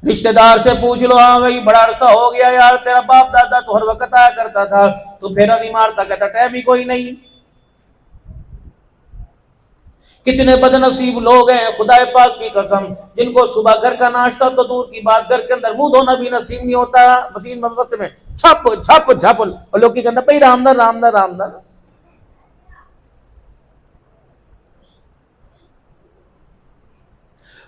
رشتہ دار سے پوچھ لو، ہاں بھائی بڑا عرصہ ہو گیا یار، تیرا باپ دادا تو ہر وقت آیا کرتا تھا، تو پھیرا نہیں مارتا، کہتا ٹائم ہی کوئی نہیں۔ کتنے بد نصیب لوگ ہیں خدا پاک کی قسم، جن کو صبح گھر کا ناشتہ تو دور کی بات، گھر کے اندر منہ دھونا بھی نصیب نہیں ہوتا، مسین مسجد میں چھپ چھپ چھپ، اور لوگ کی کہتے بھائی رامدر رامدر رامدر۔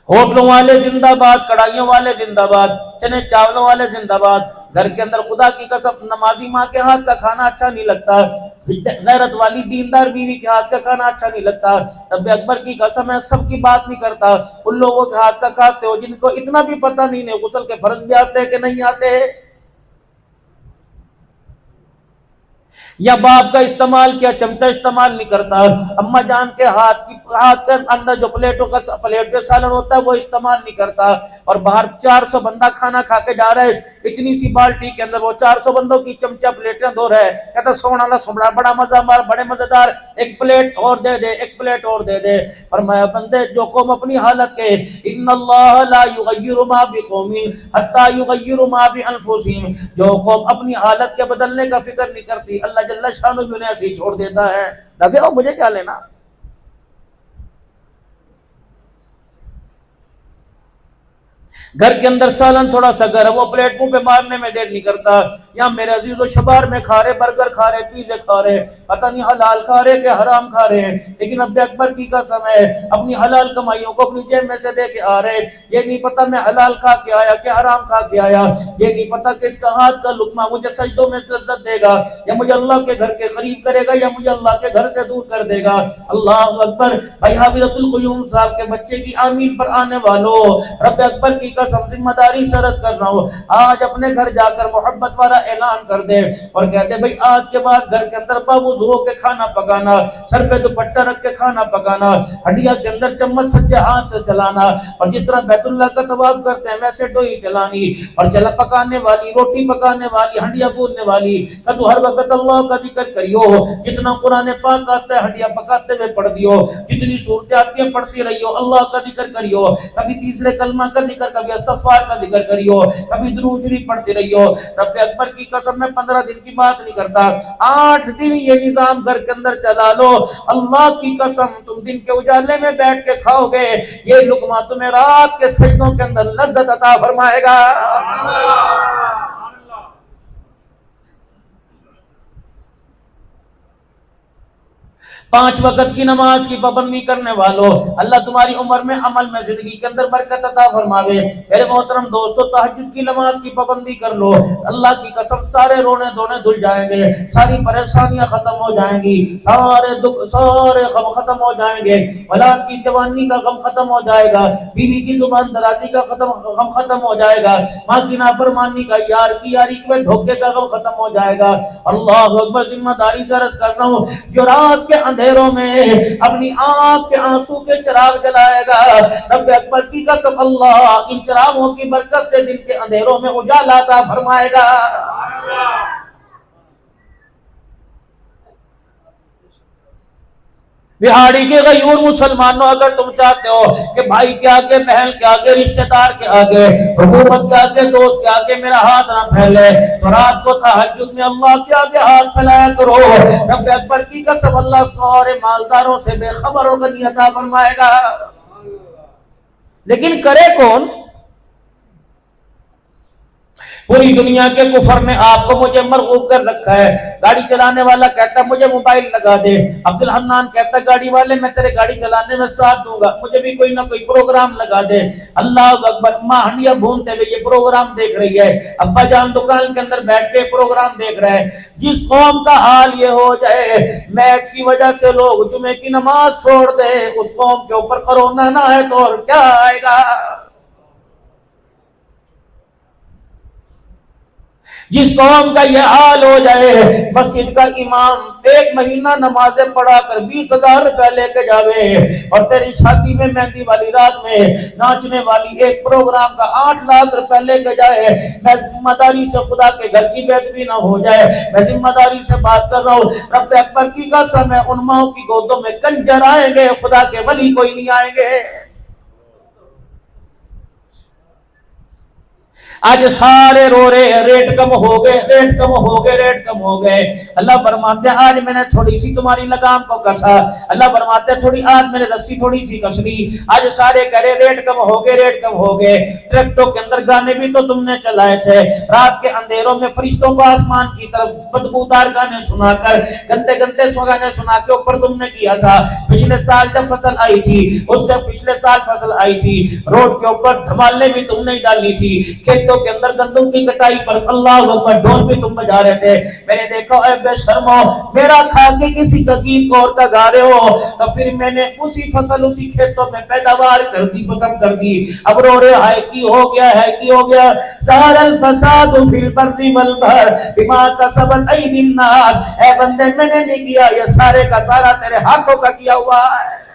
ہوٹلوں والے زندہ باد، کڑھائیوں والے زندہ باد، چنے چاولوں والے زندہ باد، گھر کے اندر خدا کی قسم نمازی ماں کے ہاتھ کا کھانا اچھا نہیں لگتا، غیرت والی دیندار بیوی کے ہاتھ کا کھانا اچھا نہیں لگتا۔ رب اکبر کی قسم ہے سب کی بات نہیں کرتا، ان لوگوں کے ہاتھ کا کھاتے ہو جن کو اتنا بھی پتہ نہیں غسل کے فرض بھی آتے ہیں کہ نہیں آتے، یا باپ کا استعمال کیا چمچہ استعمال نہیں کرتا، اما جان کے ہاتھ کے اندر جو پلیٹ پہ سالن ہوتا ہے وہ استعمال نہیں کرتا، اور باہر 400 بندہ کھانا کھا کے جا رہا ہے، اتنی سی بالٹی کے اندر وہ 400 بندوں کی چمچہ پلیٹیں دھو رہا ہے، کہتا سونا لا سونا بڑا مزہ مار، بڑے مزیدار، ایک پلیٹ اور دے دے، ایک پلیٹ اور دے دے۔ فرمایا بندے جو قوم اپنی حالت کے ان اللہ لا یغیر ما بقوم حتی یغیر ما بانفسہم، جو قوم اپنی حالت کے بدلنے کا فکر نہیں کرتی اللہ جل شانہ انہیں ایسے ہی چھوڑ دیتا ہے، دفعہ ہو مجھے کیا لینا۔ گھر کے اندر سالن تھوڑا سا گرم، وہ پلیٹ منہ پہ مارنے میں دیر نہیں کرتا، یا میرے عزیز و شبار میں کھا رہے، برگر کھا رہے، پیزے کھا رہے، پتہ نہیں حلال کھا رہے کہ حرام کھا رہے ہیں، لیکن رب اکبر کی قسم ہے اپنی حلال کمائیوں کو اپنی جیب میں سے دے کے آ رہے، یہ نہیں پتہ میں حلال کھا کے آیا کہ حرام کھا کے آیا، یہ نہیں پتہ کہ اس کا ہاتھ کا لقمہ مجھے سجدوں میں لذت دے گا، یا مجھے اللہ کے گھر کے قریب کرے گا، یا مجھے اللہ کے گھر سے دور کر دے گا۔ اللہ اکبر۔ بھائی حافظ القیوم صاحب کے بچے کی آمین پر آنے والوں، رب اکبر کی قسم ذمہ داری سے عرض کر رہا ہوں، آج اپنے گھر جا کر محبت والا اعلان کر دے اور کہہ دے بھئی آج کے بعد گھر کے اندر باوضو ہو کے کھانا پکانا، سر پہ دوپٹہ رکھ کے کھانا پکانا، ہڈیا کے اندر چمچ سجے ہاتھ سے چلانا، اور جس طرح بیت اللہ کا طواف کرتے ہیں ویسے ڈوئی چلانی، اور چلا پکانے والی، روٹی پکانے والی، ہڈیا بوننے والی، تو ہر وقت اللہ کا ذکر کریو، جتنا قرآن پاک آتا ہے ہڈیا پکاتے ہوئے پڑھ دیو، جتنی صورتیں آتی ہیں پڑھتی رہیو، اللہ کا ذکر کریو، کبھی تیسرے کلمہ کا ذکر، کبھی استغفار کا ذکر کریو، کبھی درود شریف پڑھتے رہیو۔ رب اکبر کی قسم میں 15 دن کی بات نہیں کرتا، 8 دن یہ نظام گھر کے اندر چلا لو، اللہ کی قسم تم دن کے اجالے میں بیٹھ کے کھاؤ گے، یہ لقمہ تمہیں رات کے سجدوں کے اندر لذت عطا فرمائے گا۔ 5 وقت کی نماز کی پابندی کرنے والوں، اللہ تمہاری عمر میں عمل میں زندگی کے اندر برکت عطا فرماوے۔ میرے محترم دوستو تہجد کی نماز کی پابندی کر لو، اللہ کی قسم سارے رونے دھونے دھل جائیں گے، ساری پریشانیاں ختم ہو جائیں گی، سارے دکھ سارے غم ختم ہو جائیں گے، اولاد کی جوانی کا غم ختم ہو جائے گا، بیوی کی زبان درازی کا غم ختم ہو جائے گا، ماں کی نافرمانی کا، یار کی یاری کے دھوکے کا غم ختم ہو جائے گا۔ اللہ اکبر۔ ذمہ داری سے عرض کر رہا ہوں، جو رات کے اندھیروں میں اپنی آنکھ کے آنسو کے چراغ جلائے گا، رب اکبر کی قسم اللہ ان چراغوں کی برکت سے دن کے اندھیروں میں اجالا عطا فرمائے گا۔ بہاڑی کے غیور مسلمانوں، اگر تم چاہتے ہو کہ بھائی کے آگے، بہن کے آگے، رشتہ دار کے آگے، حکومت کے آگے، دوست کے آگے میرا ہاتھ نہ پھیلے، تو رات کو تہجد میں اللہ کے آگے ہاتھ پھیلایا کرو، رب اکبر کی قسم اللہ سارے مالداروں سے بے خبر و غنی عطا فرمائے گا۔ لیکن کرے کون؟ پوری دنیا کے کفر نے آپ کو مجھے مرغوب کر رکھا ہے۔ گاڑی چلانے والا کہتا ہے مجھے موبائل لگا دے، عبد الحنان کہتا ہے گاڑی والے میں تیرے گاڑی چلانے میں ساتھ دوں گا، مجھے بھی کوئی نہ کوئی پروگرام لگا دے۔ اللہ اکبر۔ ماں ہنڈیا بھونتے ہوئے یہ پروگرام دیکھ رہی ہے، ابا جان دکان کے اندر بیٹھ کے پروگرام دیکھ رہے ہیں۔ جس قوم کا حال یہ ہو جائے میچ کی وجہ سے لوگ جمعے کی نماز چھوڑ دے، اس قوم کے اوپر کرونا نہ ہے تو اور کیا آئے گا؟ جس قوم کا یہ حال ہو جائے مسجد کا امام 1 مہینہ نمازیں پڑھا کر 20,000 روپے لے کے جاوے، اور تیری شادی میں مہندی والی رات میں ناچنے والی ایک پروگرام کا 8 لاکھ روپے لے کے جائے، میں ذمہ داری سے خدا کے گھر کی بے ادبی نہ ہو جائے، میں ذمہ داری سے بات کر رہا ہوں، رب اکبر کی قسم ہے ان ماؤں کی گودوں میں کنجر آئیں گے، خدا کے ولی کوئی نہیں آئیں گے۔ آج سارے رو رہے ہیں ریٹ کم ہو گئے، ریٹ کم ہو گئے، ریٹ کم ہو گئے۔ اللہ فرماتے ہیں آج میں نے تھوڑی سی تمہاری لگام کو کسا، اللہ فرماتے ہیں تھوڑی آج میں نے رسی تھوڑی سی کس لی۔ آج سارے کہہ رہے ریٹ کم ہو گئے، ریٹ کم ہو گئے۔ ٹریکٹوں کے اندر گانے بھی تو تم نے چلائے تھے، رات کے اندھیروں میں فرشتوں کو آسمان کی طرف بدبودار گانے سنا کر، گندے گندے گانے سنا کے اوپر تم نے کیا تھا۔ پچھلے سال جب فصل آئی تھی، اس سے پچھلے سال فصل آئی تھی، روڈ کے اوپر دھمالے بھی تم نے ڈالی تھی، کھیتوں کے اندر گندم کی کٹائی پر اللہ اکبر ڈھول بھی تم بجا رہے تھے۔ میں نے دیکھا اے بے شرمو، میرا کھا کے کسی کا گیت اور کا گا رہے ہو، تو پھر میں نے اسی فصل اسی کھیتوں میں پیداوار کر دی، ختم کر دی، اب رو رہے ہے کی ہو گیا، ہے کی ہو گیا۔ ظہر الفساد فی البر والبحر بما کسبت ایدی الناس، اے بندے میں نے نہیں کیا، یہ سارے کا سارا تیرے ہاتھوں کا کیا ہوا ہے۔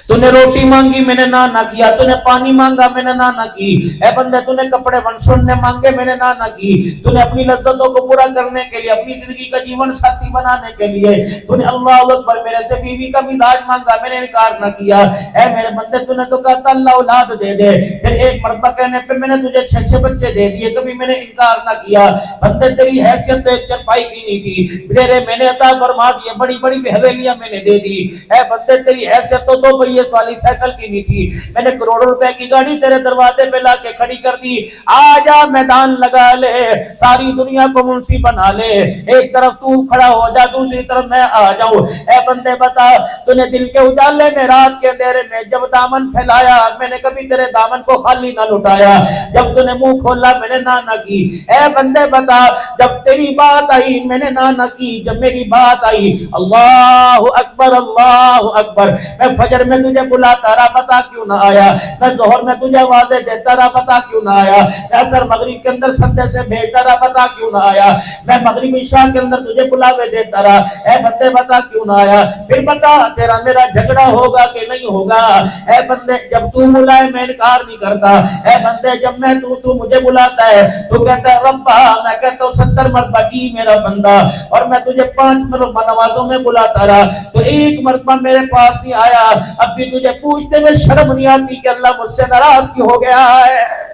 تو نے روٹی مانگی میں نے نہ کیا، تو نے پانی مانگا میں نے نہ کی، اے بندے تو نے کپڑے ونسوڑنے مانگے میں نے نہ کی، تو نے اپنی لذتوں کو پورا کرنے کے لیے، اپنی زندگی کا جیون ساتھی بنانے کے لیے تو نے اللہ اکبر میرے سے بیوی کا مزاج مانگا، میں نے انکار نہ کیا۔ اے میرے بندے تو نے تو کہا اللہ اولاد دے دے، پھر ایک مرتبہ کہنے پہ میں نے تجھے 6 بچے دے دیے، کبھی میں نے انکار نہ کیا۔ بندے تیری حیثیت چرپائی کی نہیں تھی، میرے میں نے عطا فرما دیے، بڑی بڑی حویلیاں میں نے دے دی۔ اے بندے تیری حیثیت تو 2 پہیے والی سائیکل کی نہیں تھی، میں نے کروڑوں روپے کی گاڑی تیرے دروازے پہ لا کے کھڑی کر دی، آ جا میدان لگا لے، ساری دنیا کو منصی بنا لے، ایک طرف تو کھڑا ہو جا، دوسری طرف میں آ جاؤں۔ اے بندے بتا، تو نے دل کے اجالے میں، رات کے اندھیرے میں جب دامن پھیلایا، میں نے کبھی تیرے دامن کو خالی نہ لٹایا، جب تو نے منہ کھولا میں نے نہ کی۔ اے بندے بتا، جب تیری بات آئی میں نے نہ کی، جب میری بات آئی اللہ اکبر اللہ اکبر، میں فجر میں تجھے بلاتا رہا بتا کیوں نہ آیا، میں ظہر میں تجھے آوازیں دیتا رہا بتا کیوں نہ آیا، میں عصر مغرب کے اندر سندے سے بھیجتا رہا بتا کیوں نہ آیا، میں مغرب عشاء کے اندر تجھے بلاوے دیتا رہا، اے بندے بتا کیوں نہ آیا۔ پھر بتا تیرا میرا جھگڑا ہوگا کہ نہیں ہوگا۔ اے بندے جب تو بلائے میں انکار نہیں کرتا، اے بندے جب میں تو مجھے بلاتا ہے تو کہتا ہے ربا، میں کہتا ہوں 70 مرتبہ جی میرا بندہ، اور میں تجھے 5 مرتبہ نمازوں میں بلاتا رہا تو ایک مرتبہ میرے پاس نہیں آیا، اب بھی تجھے پوچھتے ہوئے شرم نہیں آتی کہ اللہ مجھ سے ناراض کیوں ہو گیا ہے۔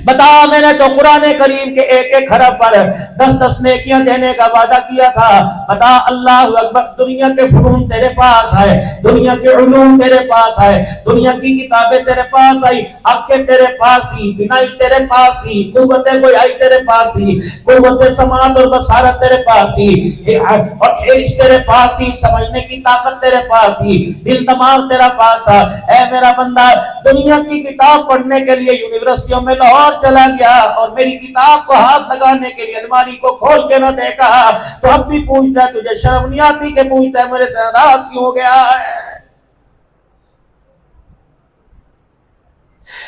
بتا، میں نے تو قرآن کریم کے ایک ایک حرف پر 10 نیکیاں دینے کا وعدہ کیا تھا۔ بتا اللہ اکبر، دنیا کے فنون تیرے پاس ہے، دنیا کے علوم تیرے پاس ہے، دنیا کی کتابیں تیرے پاس آئی، آنکھیں تیرے پاس تھی، بینائی تیرے پاس تھی، قوت گویائی تیرے پاس تھی، قوت سماعت اور بصارت تیرے پاس تھی، اور خیرش تیرے پاس تھی، سمجھنے کی طاقت تیرے پاس تھی، دل دماغ تیرا پاس تھا۔ اے میرا بندہ، دنیا کی کتاب پڑھنے کے لیے یونیورسٹیوں میں لاہور چلا گیا اور میری کتاب کو ہاتھ لگانے کے لیے الماری کو کھول کے نہ دیکھا، تو اب بھی پوچھتا ہے تجھے شرم نہیں آتی کہ پوچھتا ہے میرے سے ناراض کیوں ہو گیا ہے۔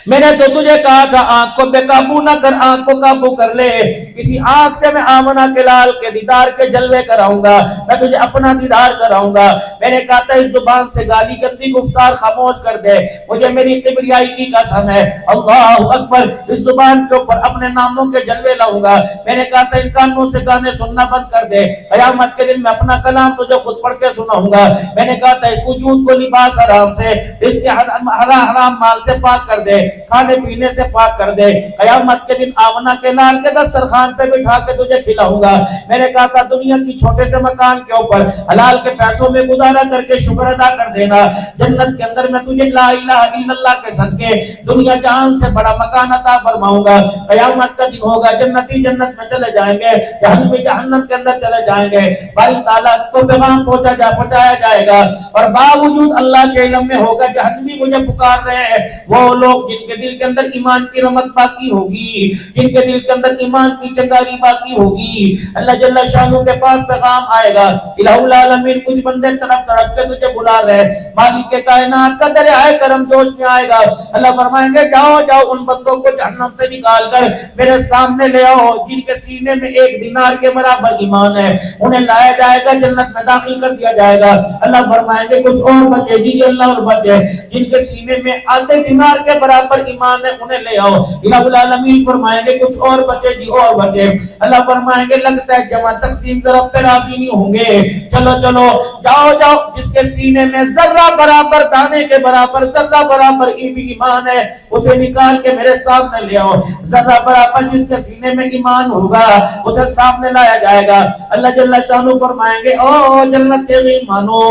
میں نے تو تجھے کہا تھا آنکھ کو بے قابو نہ کر، آنکھ کو قابو کر لے، کسی آنکھ سے میں آمنہ کے لال کے دیدار کے جلوے کراؤں گا، میں تجھے اپنا دیدار کراؤں گا۔ میں نے کہا تھا اس زبان سے گالی گندی گفتار خاموش کر دے، مجھے میری کبریائی کی قسم ہے، اللہ اکبر، اس زبان کے اوپر اپنے ناموں کے جلوے لاؤں گا۔ میں نے کہا تھا ان کانوں سے گانے سننا بند کر دے، قیامت کے دن میں اپنا کلام تجھے خود پڑھ کے سناؤں گا۔ میں نے کہا تھا اس وجود کو لباس حرام سے، اس کے حرام مال سے پاک کر دے، کھانے پینے سے پاک کر دے، قیامت کے دن آمنہ کے لال کے دسترخوان پہ بٹھا کے تجھے کھلاؤں گا۔ میں نے کہا تھا دنیا کی چھوٹے سے مکان کے اوپر حلال کے پیسوں میں گزارا کر کے شکر ادا کر دینا، جنت کے اندر میں تجھے لا الہ الا اللہ کے صدقے دنیا جہان سے بڑا مکان عطا فرماؤں گا۔ قیامت کا دن ہوگا، جنتی جنت میں چلے جائیں گے، جہنمی جہنم کے اندر چلے جائیں گے، باری تعالیٰ کو پیغام پہنچایا جائے گا، اور باوجود اللہ کے علم میں ہوگا جہنمی مجھے پکار رہے ہیں، وہ لوگ جن کے دل کے اندر ایمان کی رمت باقی ہوگی، جن کے دل کے اندر ایمان کی چنگاری باقی ہوگی، اللہ جل شانہ کے پاس پیغام آئے گا، الہ العالمین کچھ بندے تڑپ تڑپ کے تجھے بلا رہے ہیں، مالک کائنات کا دریائے کرم جوش میں آئے گا، اللہ فرمائیں گے جاؤ جاؤ ان بندوں کو جہنم سے نکال کر میرے سامنے لے آؤ جن کے سینے میں 1 دینار کے برابر ایمان ہے، انہیں لایا جائے گا، جنت میں داخل کر دیا جائے گا۔ اللہ فرمائیں گے کچھ اور بچے، جی اللہ اور بچے جن کے سینے میں آدھے دینار کے برابر برابر ایمان ہے انہیں لے آؤ. الہ العالمین فرمائیں گے کچھ اور بچے جی اور بچے. اللہ فرمائیں گے لگتا ہے جمع تقسیم ذرا پہ راضی نہیں ہوں گے. چلو چلو جاؤ جاؤ, جس کے سینے میں ذرہ برابر دانے کے برابر ذرہ برابر ایمان ہے اسے نکال کے میرے سامنے لے آؤ. ذرہ برابر جس کے سینے میں ایمان ہوگا اسے سامنے لایا جائے گا. اللہ جل شانہ فرمائیں گے او جنت کے مانو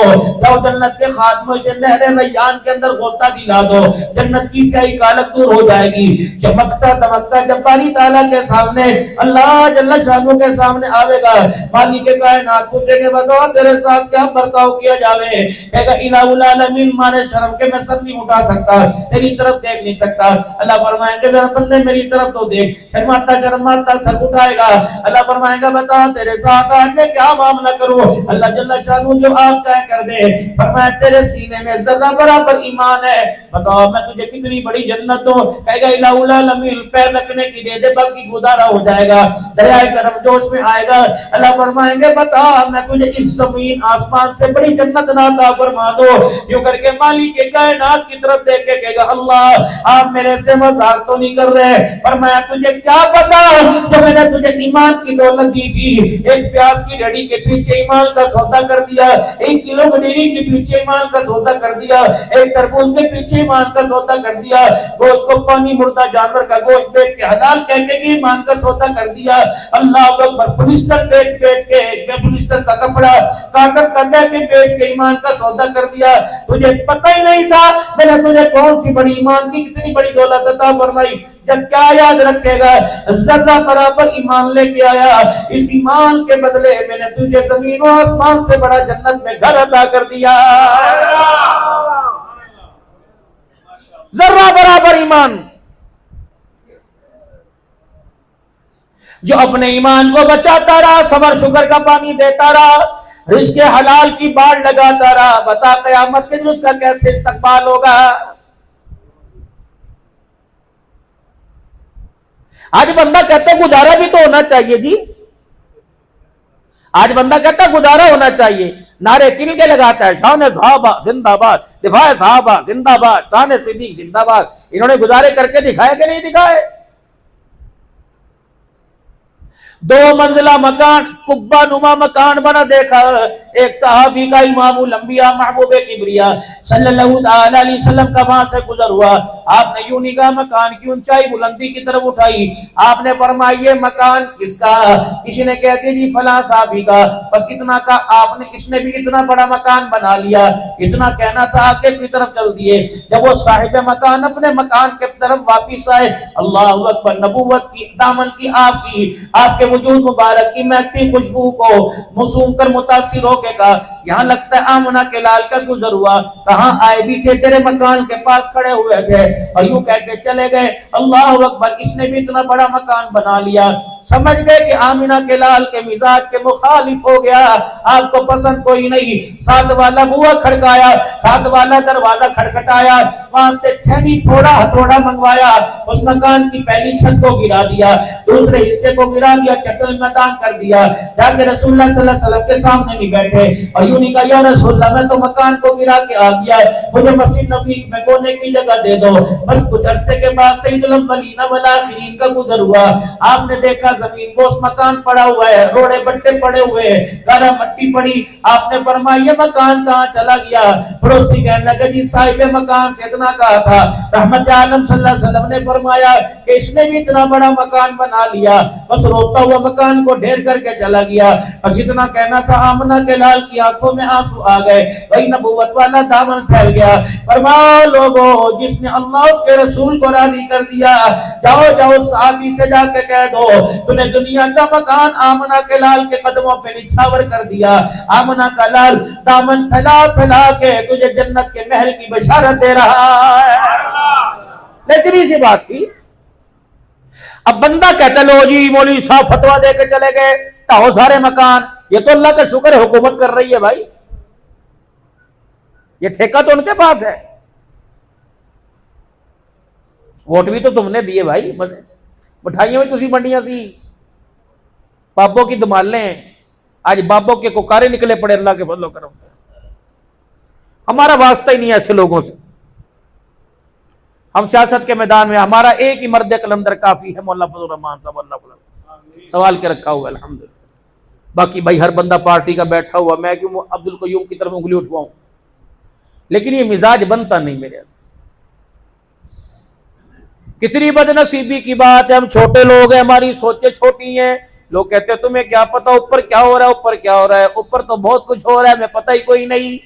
جاؤ جنت کے خاتموں سے نہر ریان کے اندر غوطہ دلا دو, جنت کی سیاہی کالک دور ہو جائے گی. چمکتا دمکتا جب باری تعالیٰ کے سامنے اللہ جل شانہ کے سامنے آئے گا, مالک کائنات پوچھیں گے بتاؤ تیرے ساتھ کیا برتاؤ کیا جاوے. کہے گا الہ العالمین مانے شرم کے میں سر نہیں اٹھا سکتا, تیری طرف دیکھ نہیں سکتا. اللہ فرمائیں گے ذرا بندے میری طرف تو دیکھ. شرماتا شرماتا سر اٹھائے گا. اللہ فرمائیں گا بتا تیرے ساتھ آج میں کیا معاملہ کروں. اللہ جل شانہ جو آپ چاہے کر دے. فرمایا تیرے سینے میں ذرہ برابر ایمان ہے, بتاؤ میں تجھے کتنی بڑی جنت دوں. کہے گا الہ العالمین پیر رکھنے کی دے دے باقی گزارا ہو جائے گا. دریائے کرم جوش میں آئے گا. اللہ فرمائیں گے بتا میں تجھے اس زمین آسمان سے بڑی جنت عطا فرما دو. یوں کر کے مالک کائنات کی طرف دیکھ کے کہے گا اللہ آپ میرے سے مذاق تو نہیں کر رہے. فرمایا تجھے کیا پتا جو میں نے تجھے ایمان کی دولت دی تھی. ایک پیاز کی ڈڑی کے پیچھے ایمان کا سودا کر دیا, 1 کلو گڈیری کے پیچھے ایمان کا سودا کر دیا, ایک تربوز کے پیچھے ایمان کا سودا کر دیا, گوشت کو پانی مردہ جانور کا گوشت بیچ کے حلال کہہ کے ایمان کا سودا کر دیا. اللہ اکبر پولیسٹر بیچ کے پولیسٹر کا کپڑا کاٹن کا دے کے بیچ کے ایمان کا سودا کر دیا. تجھے پتہ ہی نہیں تھا میں نے تجھے کون سی بڑی ایمان کی کتنی بڑی دولت عطا فرمائی. جب کیا یاد رکھے گا ذرہ برابر ایمان لے کے آیا, اس ایمان کے بدلے میں نے تجھے زمین و آسمان سے بڑا جنت میں گھر عطا کر دیا. ذرہ برابر ایمان. جو اپنے ایمان کو بچاتا رہا, صبر شکر کا پانی دیتا رہا, رزق حلال کی باڑ لگاتا رہا, بتا قیامت کے دن اس کا کیسے استقبال ہوگا. آج بندہ کہتا ہے گزارا بھی تو ہونا چاہیے جی. آج بندہ کہتا ہے گزارا ہونا چاہیے, نعرے کل کے لگاتا ہے شان صحابہ زندہ باد, دفاع صحابہ زندہ باد, شان صدیق زندہ باد. انہوں نے گزارے کر کے دکھائے کہ نہیں دکھائے؟ 2 منزلہ مکان, قبہ نما مکان بنا دیکھا. ایک صحابی کا امام الانبیاء محبوب کبریا صلی اللہ علیہ وسلم کا وہاں سے گزر ہوا. آپ نے یوں نگاہ مکان کی اونچائی بلندی کی طرف اٹھائی. آپ نے فرمایا یہ مکان کس کا؟ کسی نے کہہ دیا جی فلاں صحابی کا. بس اتنا کا آپ نے, اس نے بھی اتنا بڑا مکان بنا لیا. اتنا کہنا تھا آگے کی طرف چل دیے. جب وہ صاحب مکان اپنے مکان کے طرف واپس آئے, اللہ اکبر, نبوت کی دامن کی آپ کے وجود مبارک کی مہکتی خوشبو کو موسوم کر متاثر ہو کے کہا یہاں لگتا ہے آمنہ کے لال کا گزر ہوا. کہاں آئے بھی تھے, تیرے مکان کے پاس کھڑے ہوئے تھے, اور یوں کہہ کے چلے گئے. اللہ اکبر, اس نے بھی اتنا بڑا مکان بنا لیا. سمجھ گئے کہ آمنہ کے لال کے مزاج کے مخالف ہو گیا, آپ کو پسند کوئی نہیں. ساتھ والا بوا کھڑکایا, ساتھ والا دروازہ کھڑکھٹایا, وہاں سے چھنی پھوڑا ہتھوڑا منگوایا, اس مکان کی پہلی چھت کو گرا دیا, دوسرے حصے کو گرا دیا, چٹل میدان کر دیا. جا کے رسول اللہ صلی اللہ علیہ وسلم کے سامنے بھی بیٹھے اور یوں نہیں کہا یا رسول اللہ میں تو مکان کو گرا کے آ گیا, مجھے مسجد نبوی میں کونے کی جگہ دے دو. بس کچھ عرصے کے بعد سید الاولین والآخرین کا گزر ہوا. آپ نے دیکھا زمین کو اس مکان پڑا ہوا ہے, روڑے بٹے پڑے ہوئے, گارا مٹی پڑی. آپ نے فرمایا یہ مکان کہاں چلا گیا؟ پڑوسی کہنے لگا جی صاحب مکان سے اتنا کہا تھا. رحمت عالم صلی اللہ علیہ وسلم نے فرمایا کہ اس نے بھی اتنا بڑا مکان بنا لیا, بس روتا ہوا مکان کو ڈھیر کر کے چلا گیا. بس اتنا کہنا تھا. آمنہ کے لال کی آنکھوں میں آنسو آ گئے, وہی نبوت والا دامن پھیل گیا. فرمایا لوگوں جس نے اللہ اس کے رسول کو راضی کر دیا, جاؤ جاؤ صحابی سے جا کے کہہ دو تو نے دنیا کا مکان آمنہ کے لال کے قدموں پہ نچھاور کر دیا. آمنہ کا لال دامن پھیلا پھیلا کے تجھے جنت کے محل کی بشارت دے رہا ہے. لیکن سی بات تھی. اب بندہ کہتا لو جی مولوی صاحب فتویٰ دے کے چلے گئے, ٹھاؤ سارے مکان. یہ تو اللہ کا شکر ہے حکومت کر رہی ہے بھائی, یہ ٹھیکہ تو ان کے پاس ہے. ووٹ بھی تو تم نے دیے بھائی, مٹھائیاں بھی تسی منڈیاں سی, بابوں کی دمالیں. آج بابوں کے کوکارے نکلے پڑے اللہ کے فضل و کرم. ہمارا واسطہ ہی نہیں ایسے لوگوں سے, ہم سیاست کے میدان میں ہمارا ایک ہی مرد قلندر کافی ہے، مولانا فضل الرحمان صاحب، اللہ سوال کے رکھا ہوا ہے الحمدللہ۔ باقی بھائی ہر بندہ پارٹی کا بیٹھا ہوا، میں کیوں عبد القیوم کی طرف انگلی اٹھواؤں؟ لیکن یہ مزاج بنتا نہیں میرے۔ کتنی بد نصیبی کی بات ہے، ہم چھوٹے لوگ ہیں، ہماری سوچیں چھوٹی ہیں، لوگ کہتے ہیں تمہیں کیا پتا اوپر کیا ہو رہا ہے، اوپر کیا ہو رہا ہے، اوپر تو بہت کچھ ہو رہا ہے، ہمیں پتہ ہی کوئی نہیں۔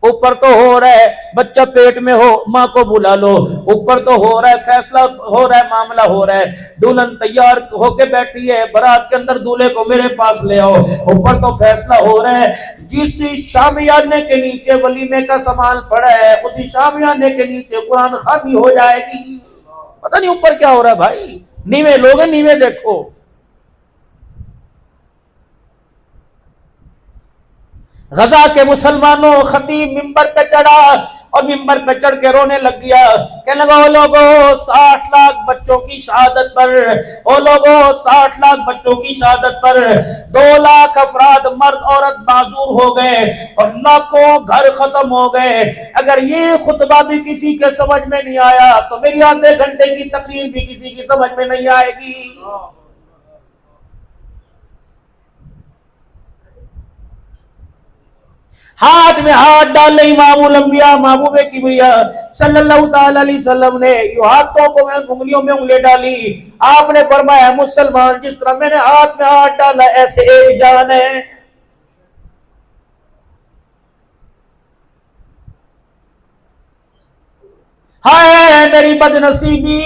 اوپر تو ہو رہا ہے بچہ پیٹ میں ہو ماں کو بلا لو، اوپر تو ہو رہا ہے فیصلہ ہو رہا ہے، معاملہ ہو رہا ہے، دلہن تیار ہو کے بیٹھی ہے، بارات کے اندر دولہے کو میرے پاس لے آؤ، اوپر تو فیصلہ ہو رہا ہے، جس شامیانے کے نیچے ولیمے کا سامان پڑا ہے اسی شامیانے کے نیچے قرآن خوانی ہو جائے گی۔ پتہ نہیں اوپر کیا ہو رہا ہے بھائی، نیوے لوگ ہیں، نیوے دیکھو۔ غزہ کے مسلمانوں، خطیب ممبر پہ چڑھا اور ممبر پہ چڑھ کے رونے لگ گیا، کہنے لگا او لوگوں 60 لاکھ بچوں کی شہادت پر، او لوگوں 60 لاکھ بچوں کی شہادت پر 2 لاکھ افراد مرد عورت معذور ہو گئے اور لاکھوں گھر ختم ہو گئے۔ اگر یہ خطبہ بھی کسی کے سمجھ میں نہیں آیا تو میری آدھے گھنٹے کی تقریر بھی کسی کی سمجھ میں نہیں آئے گی۔ ہاتھ میں ہاتھ ڈال لے امام الانبیاء محبوب کبریا صلی اللہ تعالی علیہ وسلم نے، یوں ہاتھوں کو میں انگلیوں میں انگلی ڈالی، آپ نے فرمایا مسلمان جس طرح میں نے ہاتھ میں ہاتھ ڈالا ایسے ایک جان ہے۔ ہائے میری بد نصیبی،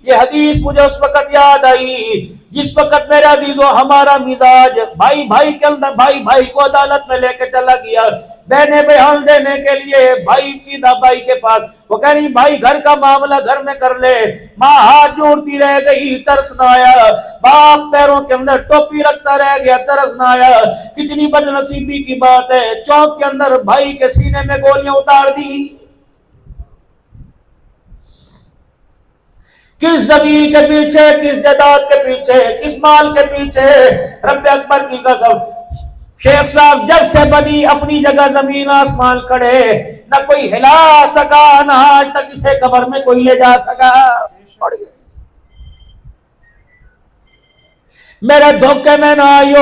یہ حدیث مجھے اس وقت یاد آئی جس وقت میرے عزیزو ہمارا مزاج بھائی بھائی کے اندر، بھائی بھائی کو عدالت میں لے کے چلا گیا، بہنیں بیان دینے کے لیے بھائی کی بھائی کے پاس، وہ کہہ رہی بھائی گھر کا معاملہ گھر میں کر لے، ماں ہاتھ جوڑتی رہ گئی، ترس نہ آیا، باپ پیروں کے اندر ٹوپی رکھتا رہ گیا، ترس نہ آیا۔ کتنی بد نصیبی کی بات ہے، چوک کے اندر بھائی کے سینے میں گولیاں اتار دی۔ کس زمین کے پیچھے، کس جائیداد کے پیچھے، کس مال کے پیچھے، رب اکبر کی قسم شیخ صاحب جب سے بنی اپنی جگہ زمین آسمان کھڑے، نہ کوئی ہلا سکا، نہ آج تک اسے قبر میں کوئی لے جا سکا۔ میرے دھوکے میں نہ آئیو،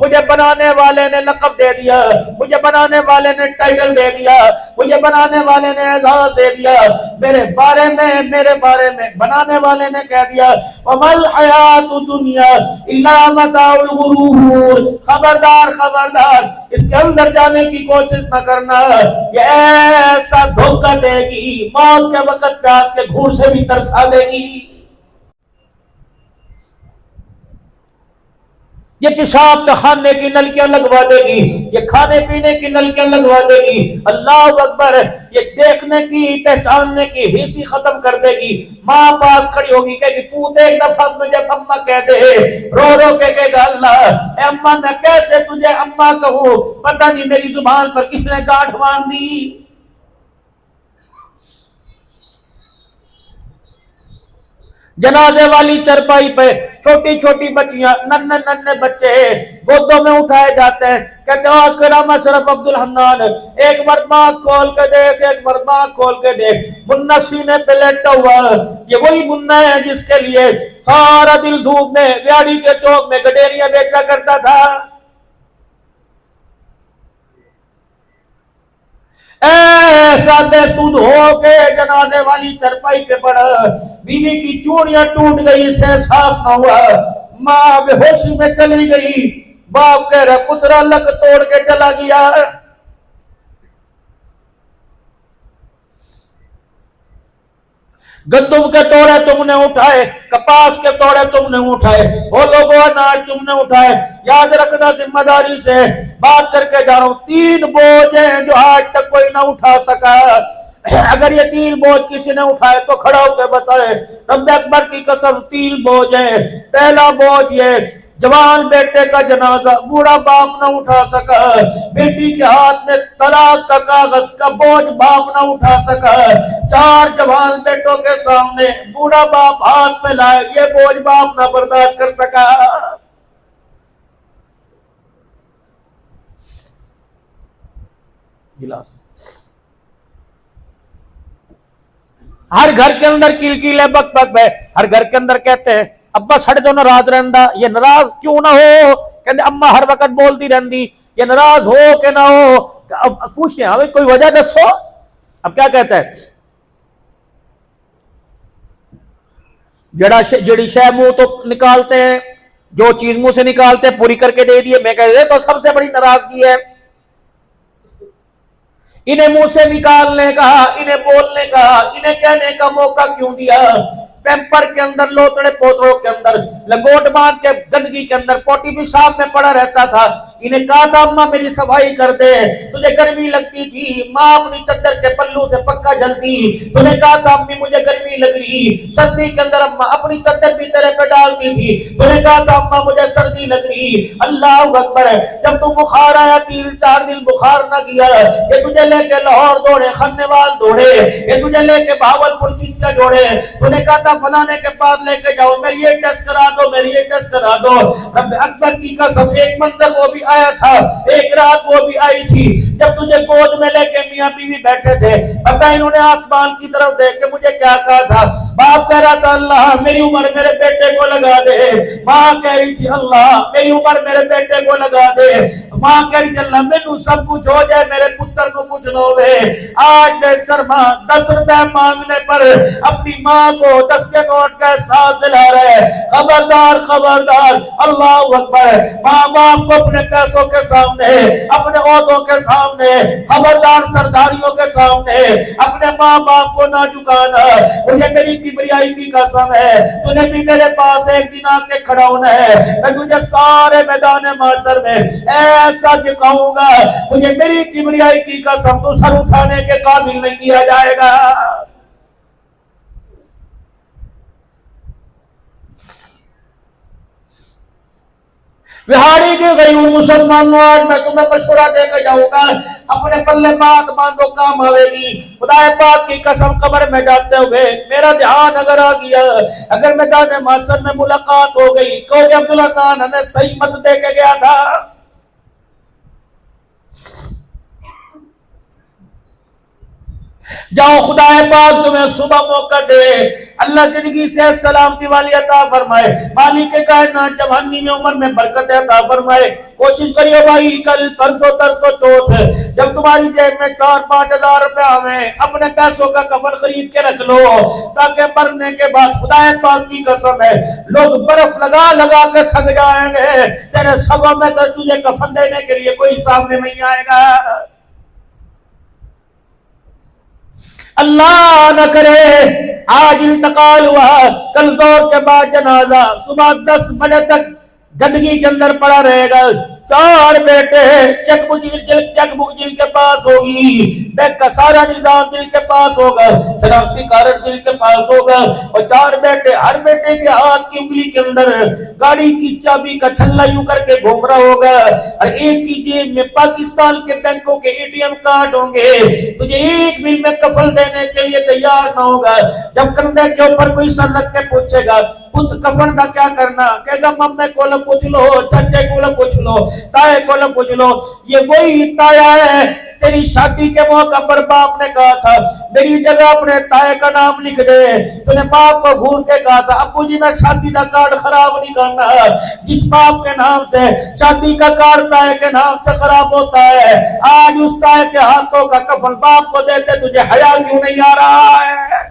مجھے بنانے والے نے لقب دے دیا، مجھے بنانے والے نے ٹائٹل دے دیا، مجھے بنانے والے نے اعزاز دے دیا، میرے بارے میں بنانے والے نے کہہ دیا وَمَا الْحَيَاةُ الدُّنْيَا إِلَّا مَتَاعُ الْغُرُورِ، خبردار خبردار اس کے اندر جانے کی کوشش نہ کرنا، یہ ایسا دھوکہ دے گی، موت کے وقت پیاس کے گھوٹ سے بھی ترسا دے گی۔ یہ پیشاب خانے کی نلکیاں لگوا دے گی، یہ کھانے پینے کی نلکیاں لگوا دے گی، اللہ اکبر، یہ دیکھنے کی پہچاننے کی حس ہی ختم کر دے گی۔ ماں پاس کھڑی ہوگی کہ پوت ایک دفعہ مجھے اماں کہہ دے، رو رو کے کہے گا اللہ اے اماں میں کیسے تجھے اماں کہوں، پتہ نہیں میری زبان پر کس نے گاٹھ باندھ دی۔ جنازے والی چرپائی پہ چھوٹی چھوٹی بچیاں، ننھے ننھے بچے گودوں میں اٹھائے جاتے ہیں، کہتے ہیں اکرم اشرف عبد الحنان ایک مرتبہ کھول کے دیکھ، ایک مرتبہ کھول کے دیکھ، منا سینے پہ لیٹا ہوا، یہ وہی منا ہے جس کے لیے سارا دل دھوپ میں ویاڑی کے چوک میں گڈیریاں بیچا کرتا تھا۔ ایسا بے سود ہو کے جنازے والی چرپائی پہ پڑا، بیوی کی چوڑیاں ٹوٹ گئی، اسے احساس نہ ہوا، ماں بے ہوشی میں چلی گئی، باپ کہہ رہا پترا لک توڑ کے چلا گیا۔ گندم کے توڑے تم نے اٹھائے، کپاس کے توڑے تم نے اٹھائے، وہ لوگوں اناج تم نے اٹھائے، یاد رکھنا ذمہ داری سے بات کر کے جا رہا ہوں، 3 بوجھ ہیں جو آج تک کوئی نہ اٹھا سکا، اگر یہ 3 بوجھ کسی نے اٹھائے تو کھڑا ہو کے بتائے، رب اکبر کی قسم 3 بوجھ ہیں۔ پہلا بوجھ یہ جوان بیٹے کا جنازہ بوڑھا باپ نہ اٹھا سکا، بیٹی کے ہاتھ میں طلاق کا کاغذ کا بوجھ باپ نہ اٹھا سکا، 4 جوان بیٹوں کے سامنے بوڑھا باپ ہاتھ میں لائے، یہ بوجھ باپ نہ برداشت کر سکا۔ گلاس ہر گھر کے اندر کل کل ہے، بک بک ہے، ہر گھر کے اندر کہتے ہیں ابا ساڑے تو ناراض رہندا، یہ ناراض کیوں نہ ہو؟ کہتے اما ہر وقت بولتی رہندی، یہ ناراض ہو کہ نہ ہو؟ اب پوچھتے ہیں ہمیں کوئی وجہ دسو۔ اب کیا کہتا ہے، جڑی شے منہ تو نکالتے ہیں، جو چیز منہ سے نکالتے ہیں پوری کر کے دے دیے، میں کہتے تو سب سے بڑی ناراضگی ہے۔ انہیں منہ سے نکالنے کا، انہیں بولنے کا، انہیں کہنے کا موقع کیوں دیا؟ پیمپر کے اندر، لوتڑے پوتڑوں کے اندر، لنگوٹ باندھ کے گندگی کے اندر پوٹی پیشاب میں پڑا رہتا تھا۔ انہیں کہا تھا اماں میری صفائی کر دے، تجھے گرمی لگتی تھی، ماں اپنی چادر کے پلو سے پکا جلتی، تو نے کہا تھا امی مجھے گرمی لگ رہی، سردی کے اندر اماں اپنی چادر بھی تیرے پہ ڈالتی تھی، تو نے کہا تھا اماں مجھے سردی لگ رہی۔ اللہ اکبر، جب تو بخار آیا 3-4 دن بخار نہ کیا، یہ تجھے لے کے لاہور دوڑے، خنوال دوڑے، یہ تجھے لے کے بہاولپور چشتیہ دوڑے، تو نے کہا تھا فلانے کے پاس لے کے جاؤ، میری یہ ٹیسٹ کرا دو، میری یہ ٹیسٹ کرا دو۔ رب اکبر کی قسم، ایک منظر وہ بھی آیا تھا، ایک رات وہ بھی آئی تھی جب تجھے گود میں لے کے میاں بیوی بیٹھے تھے، پتہ انہوں نے آسمان کی طرف دیکھ کے مجھے کیا کہا تھا؟ باپ کہہ رہا تھا اللہ میری عمر میرے بیٹے کو لگا دے، ماں کہہ رہی تھی اللہ میری عمر میرے بیٹے کو لگا دے، ماں کہہ رہی تھی اللہ مینوں سب کچھ ہو جائے میرے پتر کو کچھ نہ ہوئے۔ آج بے شرما 10 روپے مانگنے پر اپنی ماں کو 10 کے نوٹ کا احساس دلا رہے۔ خبردار خبردار، اللہ اکبر، ماں باپ کو اپنے پیسوں کے سامنے، اپنے عہدوں کے سامنے، خبردار سرداریوں کے سامنے اپنے ماں باپ کو نہ جھکانا۔ مجھے میری کبریائی کی قسم ہے، تو نے بھی میرے پاس ایک دن آ کے کھڑا ہونا ہے، میں تجھے سارے میدان محشر میں ایسا جھکاؤں گا، مجھے میری کبریائی کی قسم تو سر اٹھانے کے قابل نہیں کیا جائے گا۔ بہاری کے غیور مسلمانوں، آج میں تمہیں مشورہ دے کے جاؤں گا، اپنے پلے بات باندھو، کام آوے گی۔ خدا پاک کی قسم قبر میں جاتے ہوئے میرا دھیان اگر آ گیا، اگر میدان محشر میں ملاقات ہو گئی، کہو گے عبداللہ خان ہمیں صحیح مت دے کے گیا تھا۔ جاؤ خدا پاک تمہیں صبح موقع دے، اللہ زندگی سے سلامتی والی عطا فرمائے، مالک کائنات جوانی میں عمر میں برکت عطا فرمائے۔ کوشش کریو بھائی، کل پرسوں ترسوں چوتھ ہے، جب تمہاری جیب میں 4-5 ہزار روپے آویں، اپنے پیسوں کا کفن خرید کے رکھ لو، تاکہ مرنے کے بعد خدا پاک کی قسم ہے لوگ برف لگا لگا کے تھک جائیں گے، تیرے سبب میں تو تجھے کفن دینے کے لیے کوئی سامنے نہیں آئے گا۔ اللہ نہ کرے آج انتقال ہوا، کل زور کے بعد جنازہ، صبح 10 بجے تک گندگی کے اندر پڑا رہے گا۔ 4 بیٹے، چیک بک جل کے پاس ہوگی، بینک کا سارا نظام دل کے پاس ہوگا، شناختی کارڈ دل کے پاس ہوگا، اور 4 بیٹے، ہر بیٹے کے ہاتھ کی انگلی کے اندر گاڑی کی چابی کا چھلا یوں کر کے گھوم رہا ہوگا، اور ایک کی جیب میں پاکستان کے بینکوں کے ATM کارڈ ہوں گے۔ تجھے ایک مل میں کفل دینے کے لیے تیار نہ ہوگا۔ جب کندھے کے اوپر کوئی سر رکھ کے پوچھے گا پت کفن کا کیا کرنا، کہے گا ممے کو لو پوچھ لو، چچے کو لو پوچھ لو، تائے کو لو پوچھ لو۔ یہ وہی تایا ہے، تیری شادی کے موقع پر باپ نے کہا تھا میری جگہ اپنے تائے کا نام لکھ دے، تو نے باپ کو گھور کے کہا تھا ابو جی میں شادی کا کارڈ خراب نہیں کرنا، جس باپ کے نام سے شادی کا کارڈ تائے کے نام سے خراب ہوتا ہے، آج اس تائے کے ہاتھوں کا کفن باپ کو دیتے تجھے حیا کیوں نہیں آ رہا ہے؟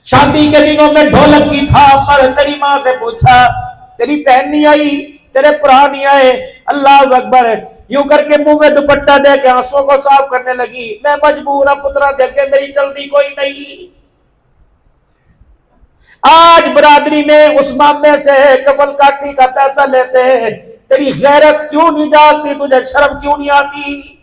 شادی کے دنوں میں ڈھولک کی تھا پر تیری ماں سے پوچھا تیری بہن نہیں آئی، تیرے برا نہیں آئے، اللہ اکبر، یوں کر کے منہ میں دوپٹہ دے کے آنسوں کو صاف کرنے لگی، میں مجبور ہوں پترا دے کے میری جلدی کوئی نہیں۔ آج برادری میں اس مامے سے کفن کاٹی کا پیسہ لیتے ہیں، تیری غیرت کیوں نہیں جاگتی، تجھے شرم کیوں نہیں آتی؟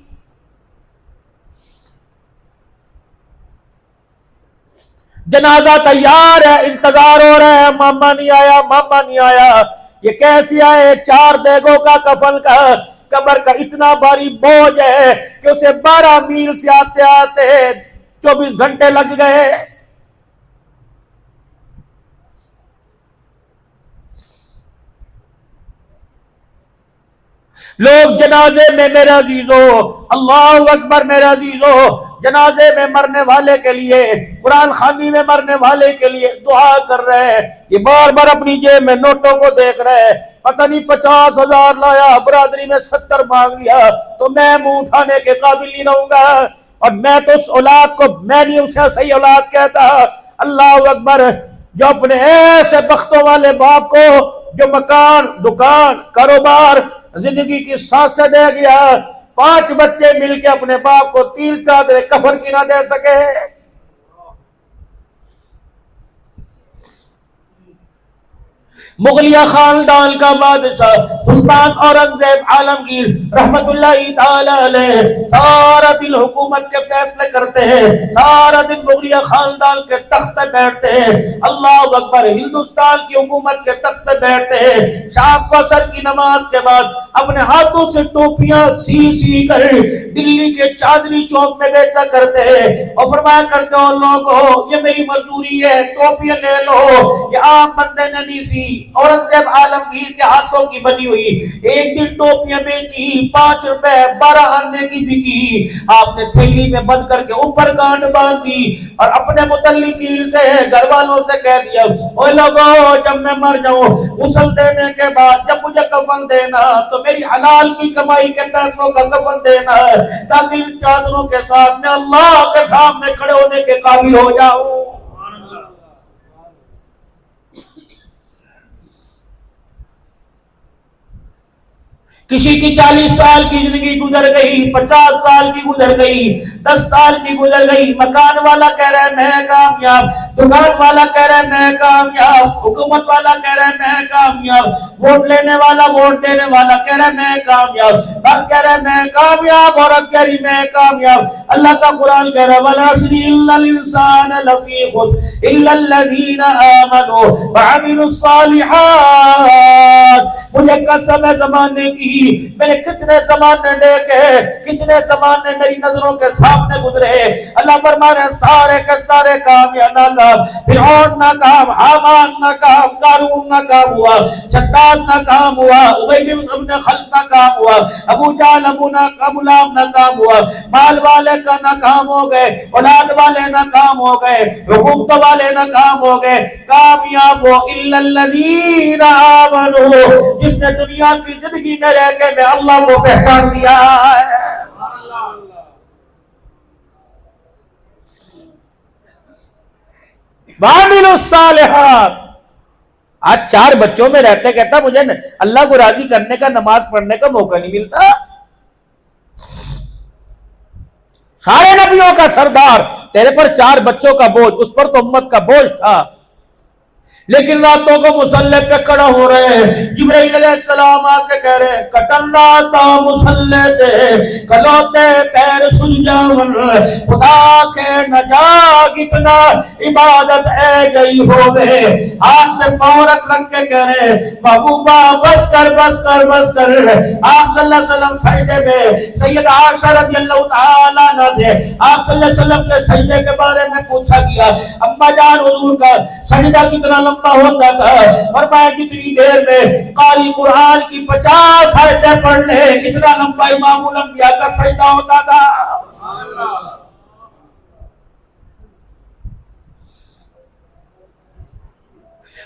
جنازہ تیار ہے، انتظار ہو رہا ہے، ماما نہیں آیا، ماما نہیں آیا، یہ کیسی آئے؟ 4 دیگوں کا کفن کا، قبر کا اتنا باری بوجھ ہے کہ اسے 12 میل سے آتے آتے 24 گھنٹے لگ گئے۔ لوگ جنازے میں میرے عزیزو، اللہ اکبر میرے عزیزو، جنازے میں مرنے والے کے لیے، قرآن خوانی میں مرنے والے کے لیے دعا کر رہے ہیں، یہ بار بار اپنی جیب میں نوٹوں کو دیکھ رہے ہیں، پتہ نہیں 50,000 لایا، برادری میں 70 مانگ لیا تو میں منہ اٹھانے کے قابل نہیں رہوں گا، اور میں تو اس اولاد کو، میں نہیں اسے صحیح اولاد کہتا۔ اللہ اکبر، جو اپنے ایسے بختوں والے باپ کو جو مکان، دکان، کاروبار، زندگی کی سانسیں دے گیا، 5 بچے مل کے اپنے باپ کو 3 چادریں کفن کی نہ دے سکے۔ مغلیہ خاندان کا بادشاہ سلطان اورنگزیب عالمگیر رحمت اللہ تعالی علیہ سارا دن حکومت کے فیصلے کرتے ہیں، سارا دن مغلیہ خاندان کے تخت پہ بیٹھتے ہیں، اللہ اکبر، ہندوستان کی حکومت کے تخت پہ بیٹھتے ہیں، شام کو عصر کی نماز کے بعد اپنے ہاتھوں سے ٹوپیاں سی کر دلی کے چاندنی چوک میں بیچا کرتے ہیں، اور فرمایا کرتے ہو لوگوں یہ میری مزدوری ہے، ٹوپیاں لے لو، یہ عام بندے نے نہیں سی، اورنگزیب عالمگیر کے ہاتھوں کی بنی ہوئی ایک دن ٹوپیاں بیچی، 5 روپے 12 آنے کی بکی، آپ نے تھیلی میں بند کر کے اوپر گانٹ باندھ دی اور اپنے متعلقین سے، گھر والوں سے کہہ دیا، اوہ لوگوں جب میں مر جاؤں غسل دینے کے بعد جب مجھے کفن دینا تو میری حلال کی کمائی کے پیسوں کا کفن دینا ہے، تاکہ ان چادروں کے ساتھ میں اللہ کے سامنے کھڑے ہونے کے قابل ہو جاؤں۔ کسی کی 40 سال کی زندگی گزر گئی، 50 سال کی گزر گئی، 10 سال کی گزر گئی، مکان والا کہہ رہا ہے میں کامیاب، دکان والا کہہ رہا ہے میں کامیاب، حکومت والا کہہ رہا ہے میں کامیاب، ووٹ لینے والا، ووٹ دینے والا کہہ رہا ہے میں کامیاب، مرد کہہ رہا ہے میں کامیاب، عورت کہہ رہی میں کامیاب۔ اللہ کا قرآن کہہ رہا ہے وَالْعَصْرِ إِنَّ الْإِنسَانَ لَفِي خُسْرٍ إِلَّا الَّذِينَ آمَنُوا وَعَمِلُوا الصَّالِحَاتِ۔ مجھے قسم ہے زمانے کی، میں نے کتنے زمانے دیکھے، کتنے زمانے میری نظروں کے سامنے گزرے، اللہ فرما رہے ہیں سارے کے سارے کامیاب ناکام، فرعون ناکام، حامان ناکام، قارون ناکام ہوا، شداد ناکام ہوا، ابی بن خلف ناکام ہوا، ابو جہل، ابو لہب ناکام ہوا، مال والے کا ناکام ہو گئے، اولاد والے ناکام ہو گئے، حکومت والے ناکام ہو گئے، کامیاب ہو الا الذین آمنوا، جس نے دنیا کی زندگی میں رہ کے میں اللہ کو پہچان دیا ہے۔ وَعَمِلُوا الصَّالِحَاتِ۔ آج 4 بچوں میں رہتے کہتا مجھے اللہ کو راضی کرنے کا، نماز پڑھنے کا موقع نہیں ملتا۔ سارے نبیوں کا سردار، تیرے پر 4 بچوں کا بوجھ، اس پر تو امت کا بوجھ تھا، لیکن راتوں کو مسلح پہ کھڑا ہو رہے ہیں، جبرائیل علیہ السلام آ کے کہہ رہے ہیں کٹن راتا مسلح تے کلوتے پیر سنجاون، خدا کے نجاگ اتنا عبادت اے گئی ہوئے، ہاتھ میں پاؤں رکھ کے کہہ رہے ہیں محبوبہ بس کر بس کر بس کر۔ آپ صلی اللہ علیہ وسلم سجدے میں، سید عائشہ رضی اللہ تعالیٰ عنہ سے آپ صلی اللہ علیہ وسلم کے سجدے کے بارے میں پوچھا گیا، اما جان حضور کا سجدہ کتنا لمبا ہوتا تھا؟ فرمایا جتنی دیر میں قاری قرآن کی 50 آیتیں پڑھ لے اتنا لمبا امام الانبیاء کا سجدہ ہوتا تھا۔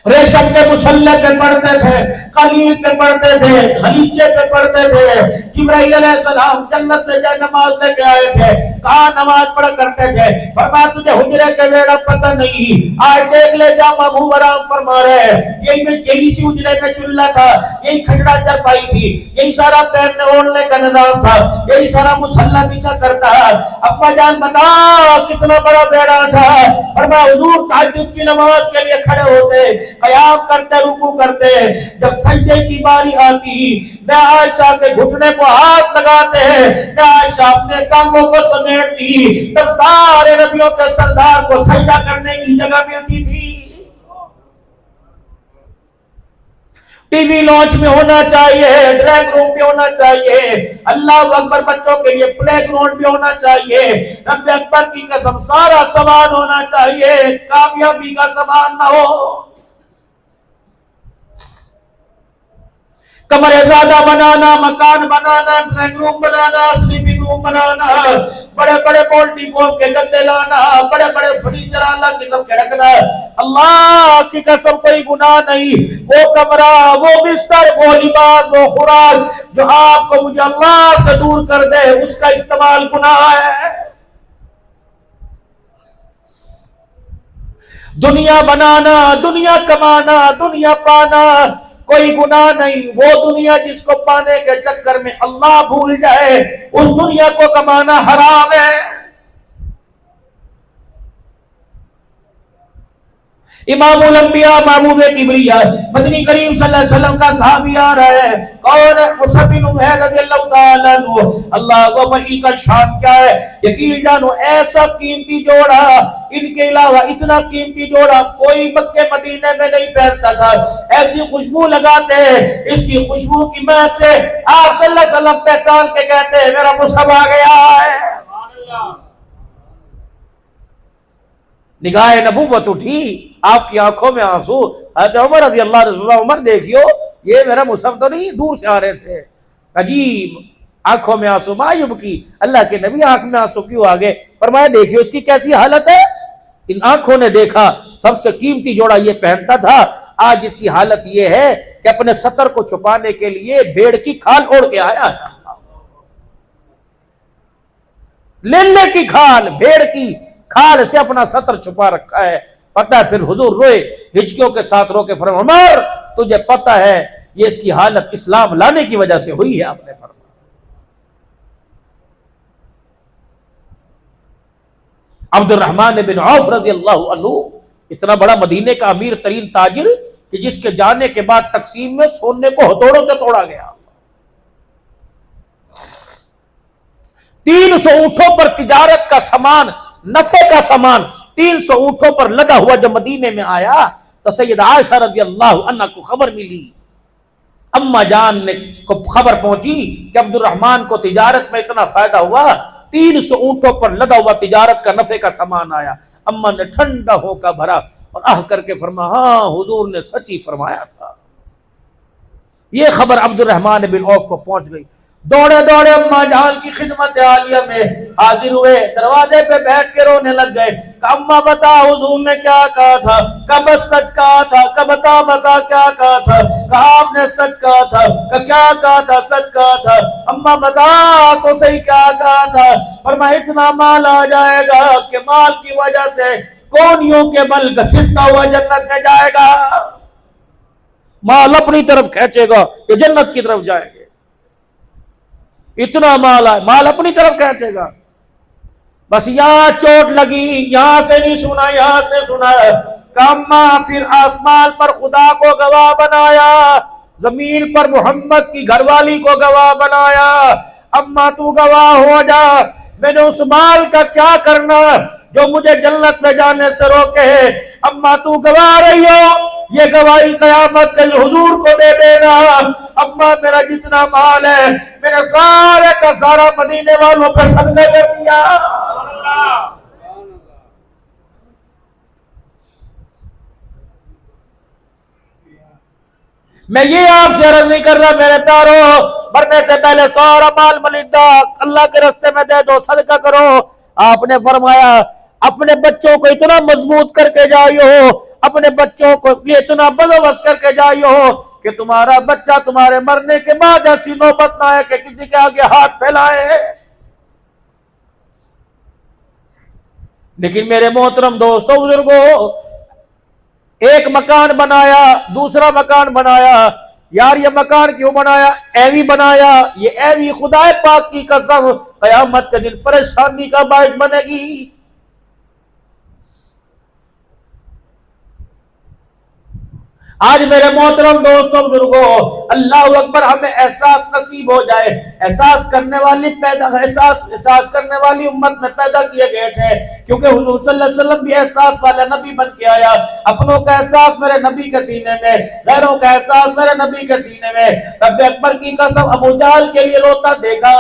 ریشم کے مسلح پہ پڑھتے تھے، قلیل پہ پڑھتے تھے، غلیچے پہ پڑھتے تھے۔ جبرائیل علیہ السلام جنت سے جائے نماز لے کے آئے تھے، کہاں نماز پڑھ کرتے تھے؟ فرمایا تجھے حجرے کے ویڑا پتہ نہیں، آج دیکھ لے جا محبوب آرام فرما رہے ہیں، یہی سی حجرے میں چولہا تھا، یہی کھجڑا چرپائی تھی، یہی سارا پہننے اوڑھنے کا نظام تھا، یہی سارا مسلح پیچھا کرتا ہے۔ ابا جان بتا کتنا بڑا بیڑا تھا؟ فرمایا حضور تہجد کی نماز کے لیے کھڑے ہوتے، قیام کرتے، رکوع کرتے، جب سجدے کی باری آتی میں عائشہ کے گھٹنے کو ہاتھ لگاتے میں عائشہ اپنے ٹانگوں کو سمیٹتی، تب سارے نبیوں کے سردار کو سجدہ کرنے کی جگہ ملتی تھی۔ ٹی وی لانچ میں ہونا چاہیے، ڈرائنگ روم بھی ہونا چاہیے، اللہ اکبر بچوں کے لیے پلے گراؤنڈ بھی ہونا چاہیے، رب اکبر کی قسم سارا سامان ہونا چاہیے، کامیابی کا سامان نہ ہو۔ کمرے زیادہ بنانا، مکان بنانا، ڈرائنگ روم بنانا، سلیپنگ روم بنانا، بڑے بڑے پولٹری فارم کے گدے لانا، بڑے بڑے فرنیچر اللہ کی طرف رکھنا، اللہ کی قسم کوئی گناہ نہیں۔ وہ کمرہ، وہ بستر، وہ لباس، وہ خوراک جو آپ کو مجھے اللہ سے دور کر دے، اس کا استعمال گناہ ہے۔ دنیا بنانا، دنیا کمانا، دنیا پانا کوئی گناہ نہیں۔ وہ دنیا جس کو پانے کے چکر میں اللہ بھول جائے، اس دنیا کو کمانا حرام ہے۔ امام الانبیاء محبوب کبریا مدنی کریم صلی اللہ علیہ وسلم کا صحابی آ رہا ہے، کون ہے؟ مصعب بن عمیر رضی اللہ تعالیٰ عنہ۔ اللہ کو ان کا شان کیا ہے؟ یقین جانو ایسا قیمتی جوڑا، ان کے علاوہ اتنا قیمتی جوڑا کوئی مکے مدینے میں نہیں پہنتا تھا۔ ایسی خوشبو لگاتے، اس کی خوشبو کی مہک سے آپ صلی اللہ علیہ وسلم پہچان کے کہتے ہیں میرا مصعب آ گیا ہے۔ نگاہ نبوت اٹھی، آپ کی آنکھوں میں آنسو۔ حضرت عمر رضی اللہ عنہ، عمر دیکھیو یہ میرا مصعب تو نہیں، دور سے آ رہے تھے۔ عجیب، آنکھوں میں آنسو، مایوب کی اللہ کے نبی آنکھ میں آنسو کیوں آگے؟ فرمایا دیکھیو اس کی کیسی حالت ہے۔ ان آنکھوں نے دیکھا سب سے قیمتی جوڑا یہ پہنتا تھا، آج اس کی حالت یہ ہے کہ اپنے سطر کو چھپانے کے لیے بھیڑ کی کھال اوڑھ کے آیا ہے۔ لیلے کی کھال، بھیڑ کی کھال سے اپنا سطر چھپا رکھا ہے۔ پتہ ہے پھر حضور روئے، ہچکیوں کے ساتھ رو کے فرمایا عمر تجھے پتہ ہے یہ اس کی حالت اسلام لانے کی وجہ سے ہوئی ہے۔ آپ نے فرمایا عبد الرحمن بن عوف رضی اللہ عنہ، اتنا بڑا مدینے کا امیر ترین تاجر کہ جس کے جانے کے بعد تقسیم میں سونے کو ہتھوڑوں سے توڑا گیا۔ 300 اونٹوں پر تجارت کا سامان، نفع کا سامان 300 اونٹوں پر لدا ہوا جب مدینے میں آیا تو سید عائشہ رضی اللہ عنہ کو خبر ملی، اما جان نے کو خبر پہنچی کہ عبد الرحمن کو تجارت میں اتنا فائدہ ہوا، 300 اونٹوں پر لدا ہوا تجارت کا نفع کا سامان آیا۔ اما نے ٹھنڈا ہو کر بھرا اور آہ کر کے فرمایا ہاں حضور نے سچ ہی فرمایا تھا۔ یہ خبر عبد الرحمن بن عوف کو پہنچ گئی، دوڑے دوڑے اما جان کی خدمت عالیہ میں حاضر ہوئے، دروازے پہ بیٹھ کے رونے لگ گئے کہ اما بتا حضور نے کیا کہا تھا، کب سچ کہا تھا، کب بتا کیا کہا تھا، کہا آپ نے سچ کہا تھا، کہ کیا کہا تھا، سچ کہا تھا، اما بتا تو صحیح کیا کہا تھا۔ فرمایا اتنا مال آ جائے گا کہ مال کی وجہ سے کونیوں کے بل گھسٹتا ہوا جنت میں جائے گا، مال اپنی طرف کھینچے گا یہ جنت کی طرف جائے گا، اتنا مال ہے، مال اپنی طرف کھینچے گا۔ بس یہاں چوٹ لگی، یہاں سے نہیں سنا، یہاں سے سنا، کاما پھر آسمان پر خدا کو گواہ بنایا، زمین پر محمد کی گھر والی کو گواہ بنایا، اما تو گواہ ہو جا، میں نے اس مال کا کیا کرنا جو مجھے جنت میں جانے سے روکے، اما تو گواہ رہی ہو، یہ گواہی قیامت کے حضور کو دے دینا، اما میرا جتنا مال ہے میرے سارے کا سارا مدینے والوں پہ صدقہ کر دیا۔ میں یہ آپ سے عرض نہیں کر رہا میرے پیارو، مرنے سے پہلے سارا مال ملیندہ اللہ کے راستے میں دے دو، صدقہ کرو۔ آپ نے فرمایا اپنے بچوں کو اتنا مضبوط کر کے جائیو، اپنے بچوں کو اتنا بندوبست کر کے جائیو کہ تمہارا بچہ تمہارے مرنے کے بعد ایسی نوبت نہ آئے کہ کسی کے آگے ہاتھ پھیلائے۔ لیکن میرے محترم دوستوں بزرگوں، ایک مکان بنایا، دوسرا مکان بنایا، یار یہ مکان کیوں بنایا؟ ایوی بنایا، یہ ایوی خدا پاک کی قسم قیامت کے دن پریشانی کا باعث بنے گی۔ آج میرے محترم دوستوں بزرگوں، اللہ اکبر، ہمیں احساس نصیب ہو جائے، احساس کرنے والی امت میں پیدا کیے گئے تھے، کیونکہ حضور صلی اللہ علیہ وسلم بھی احساس والا نبی بن کے آیا۔ اپنوں کا احساس میرے نبی کے سینے میں، غیروں کا احساس میرے نبی کے سینے میں۔ رب اکبر کی قسم ابو جہل کے لیے روتا دیکھا،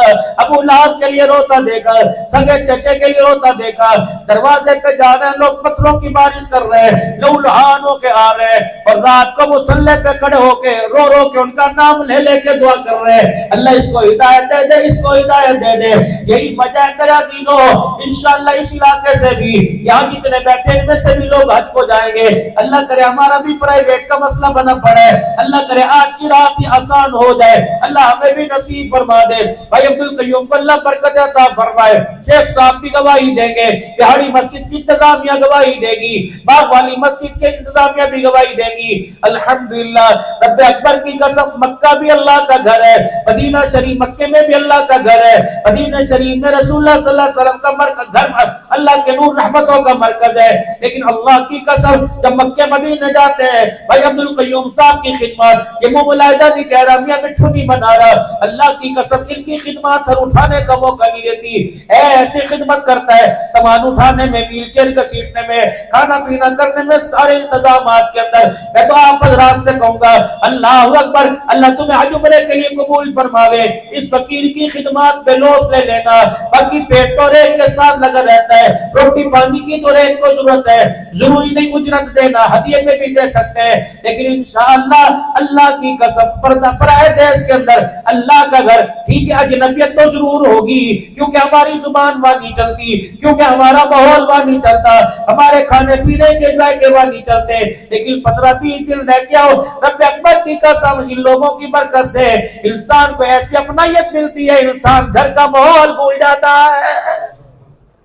ابو لہب کے لیے روتا دیکھا، سگے چچے کے لیے روتا دیکھا، دروازے پہ جا رہے ہیں لوگ پتھروں کی بارش کر رہے ہیں، لہو لہانوں کے آ رہے ہیں، اور اور رات کو مصلی پہ کھڑے ہو کے رو رو کے ان کا نام لے لے کے دعا کر رہے ہیں اللہ اس کو ہدایت دے دے، اس کو ہدایت دے دے۔ یہی وجہ ہے میرے عزیزو، انشاءاللہ اس علاقے سے بھی، یہاں جتنے بیٹھے ان میں سے بھی لوگ حج کو جائیں گے۔ اللہ کرے ہمارا بھی پرائیویٹ کا مسئلہ بنا پڑے، اللہ کرے آج کی رات ہی آسان ہو جائے، اللہ ہمیں بھی نصیب فرما دے۔ بھائی عبدالقیوم کو اللہ برکت عطا فرمائے، شیخ صاحب بھی گواہی دیں گے، بہاڑی مسجد کی انتظامیہ گواہی دے گی، باغ والی مسجد کے انتظامیہ بھی گواہی دے گی۔ الحمدللہ رب اکبر کی قسم، مکہ بھی اللہ کا گھر ہے، مدینہ شریف مکے میں بھی اللہ کا گھر ہے، مدینہ شریف میں رسول اللہ صلی اللہ علیہ وسلم کا گھر، اللہ کے نور رحمتوں کا مرکز ہے، لیکن اللہ کی قسم جب مکے مدینہ جاتے ہیں بھائی عبدالقیوم صاحب کی خدمات، یہ ملاحظہ نہیں کہہ رہا، میاں مٹھو نہیں بنا رہا، اللہ کی قسم ان کی خدمات سر اٹھانے کا موقع نہیں دیتی، ایسی خدمت کرتا ہے، سامان اٹھانے میں، ویل چیئر گھسیٹنے میں، کھانا پینا کرنے میں، سارے انتظامات کے اندر۔ میں تو آپ حضرات سے کہوں گا اللہ اکبر، اللہ تمہیں حج عمرے کے لیے قبول فرماوے، اس فقیر کی خدمات پہ لوس لے لینا، باقی پیٹ تو ریت کے ساتھ لگا رہتا ہے، روٹی پانی کی تو ریت کو ضرورت ہے، ضروری نہیں اجرت دینا، ہدیے میں بھی دے سکتے ہیں، لیکن انشاءاللہ اللہ کی قسم پردہ پرائے دیس کے اندر اللہ کا گھر، ٹھیک ہے اجنبیت تو ضرور ہوگی کیونکہ ہماری زبان وہاں نہیں چلتی، کیونکہ ہمارا ماحول وہاں نہیں چلتا، ہمارے کھانے پینے کے ذائقے وہاں نہیں چلتے، لیکن 15-20 دن رہ کے آؤ، رب اکبر کی قسم ان لوگوں کی برکت سے انسان کو ایسی اپنائیت ملتی ہے، انسان گھر کا ماحول بھول جاتا ہے۔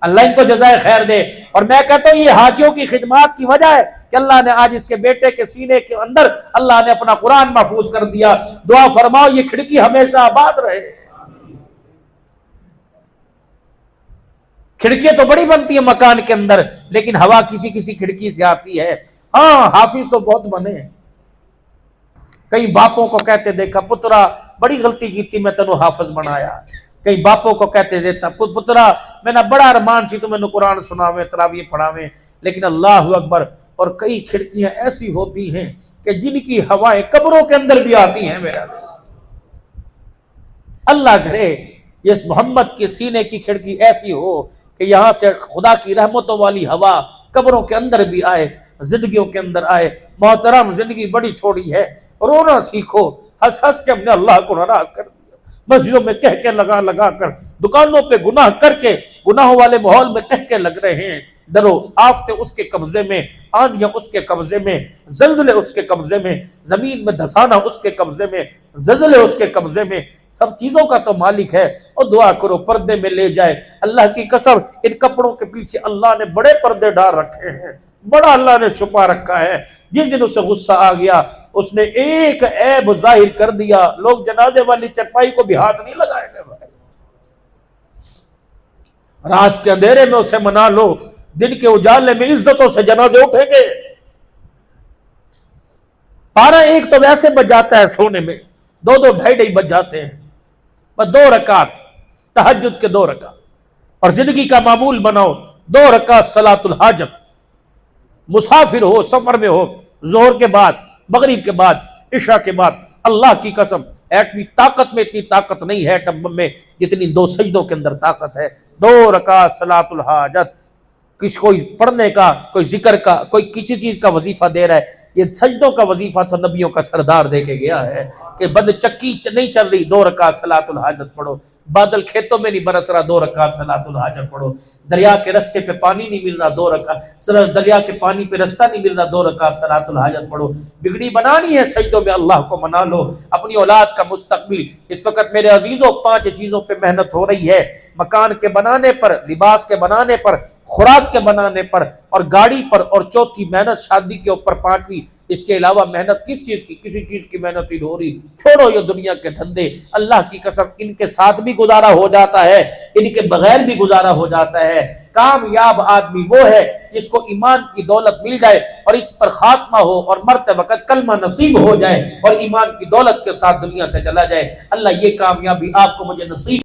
اللہ ان کو جزائے خیر دے، اور میں کہتا ہوں یہ حاجیوں کی خدمات کی وجہ ہے کہ اللہ نے آج اس کے بیٹے کے سینے کے اندر اللہ نے اپنا قرآن محفوظ کر دیا۔ دعا فرماؤ یہ کھڑکی ہمیشہ آباد رہے۔ کھڑکیاں تو بڑی بنتی ہیں مکان کے اندر، لیکن ہوا کسی کسی کھڑکی سے آتی ہے۔ ہاں حافظ تو بہت بنے ہیں، کئی باپوں کو کہتے دیکھا پترا بڑی غلطی کی تھی میں تینوں حافظ بنایا، کئی باپوں کو کہتے دیتا پترا میں نے بڑا ارمان سی تمہیں قرآن سناویں تراویح پڑھاویں، لیکن اللہ اکبر، اور کئی کھڑکیاں ایسی ہوتی ہیں کہ جن کی ہوائیں قبروں کے اندر بھی آتی ہیں۔ میرا اللہ کرے اس محمد کے سینے کی کھڑکی ایسی ہو کہ یہاں سے خدا کی رحمتوں والی ہوا قبروں کے اندر بھی آئے، زندگیوں کے اندر آئے۔ محترم زندگی بڑی تھوڑی ہے، رونا سیکھو، ہنس ہنس کے ہم نے اللہ کو ناراض کر دیا، مسجدوں میں کہہ کے لگا لگا کر، دکانوں پہ گناہ کر کے، گناہوں والے ماحول میں کہہ کے لگ رہے ہیں۔ ڈرو، آفتیں اس کے قبضے میں، آندیاں اس کے قبضے میں، زلزلے اس کے قبضے میں، زمین میں دھسانا اس کے قبضے میں، زلزلے اس کے قبضے میں، سب چیزوں کا تو مالک ہے۔ اور دعا کرو پردے میں لے جائے۔ اللہ کی قسم ان کپڑوں کے پیچھے اللہ نے بڑے پردے ڈال رکھے ہیں، بڑا اللہ نے چھپا رکھا ہے۔ جس دن اسے غصہ آ گیا اس نے ایک عیب ظاہر کر دیا، لوگ جنازے والی چرپائی کو بھی ہاتھ نہیں لگائے گا۔ رات کے اندھیرے میں اسے منا لو، دن کے اجالے میں عزتوں سے جنازے اٹھیں گے۔ 12-1 تو ویسے بج جاتا ہے سونے میں، 2-2 ڈھائی بج جاتے ہیں، بس 2 رکعت تہجد کے 2 رکعت، اور زندگی کا معمول بناؤ 2 رکعت صلاۃ الحاجت۔ مسافر ہو، سفر میں ہو، ظہر کے بعد، مغرب کے بعد، عشاء کے بعد، اللہ کی قسم ایٹمی طاقت میں اتنی طاقت نہیں ہے ایٹم بم میں جتنی 2 سجدوں کے اندر طاقت ہے۔ 2 رکعت صلاۃ الحاجت، کوئی پڑھنے کا، کوئی ذکر کا، کوئی کسی چیز کا وظیفہ دے رہا ہے، یہ سجدوں کا وظیفہ تو نبیوں کا سردار دے کے گیا ہے کہ بند چکی نہیں چل رہی 2 رکعت صلاۃ الحاجت پڑھو، بادل کھیتوں میں نہیں برس رہا 2 رکعت صلاۃ الحاجت پڑھو، دریا کے رستے پہ پانی نہیں مل رہا 2 رکعت، دریا کے پانی پہ رستہ نہیں مل رہا 2 رکعت صلاۃ الحاجت پڑھو۔ بگڑی بنانی ہے سجدوں میں اللہ کو منا لو، اپنی اولاد کا مستقبل۔ اس وقت میرے عزیزوں 5 چیزوں پہ محنت ہو رہی ہے، مکان کے بنانے پر، لباس کے بنانے پر، خوراک کے بنانے پر، اور گاڑی پر، اور چوتھی محنت شادی کے اوپر 5ویں۔ اس کے علاوہ محنت کس چیز کی؟ کسی چیز کی محنت ہی ہو رہی۔ چھوڑو یہ دنیا کے دھندے، اللہ کی قسم ان کے ساتھ بھی گزارا ہو جاتا ہے، ان کے بغیر بھی گزارا ہو جاتا ہے۔ کامیاب آدمی وہ ہے جس کو ایمان کی دولت مل جائے اور اس پر خاتمہ ہو اور مرتے وقت کلمہ نصیب ہو جائے اور ایمان کی دولت کے ساتھ دنیا سے چلا جائے۔ اللہ یہ کامیابی آپ کو مجھے نصیب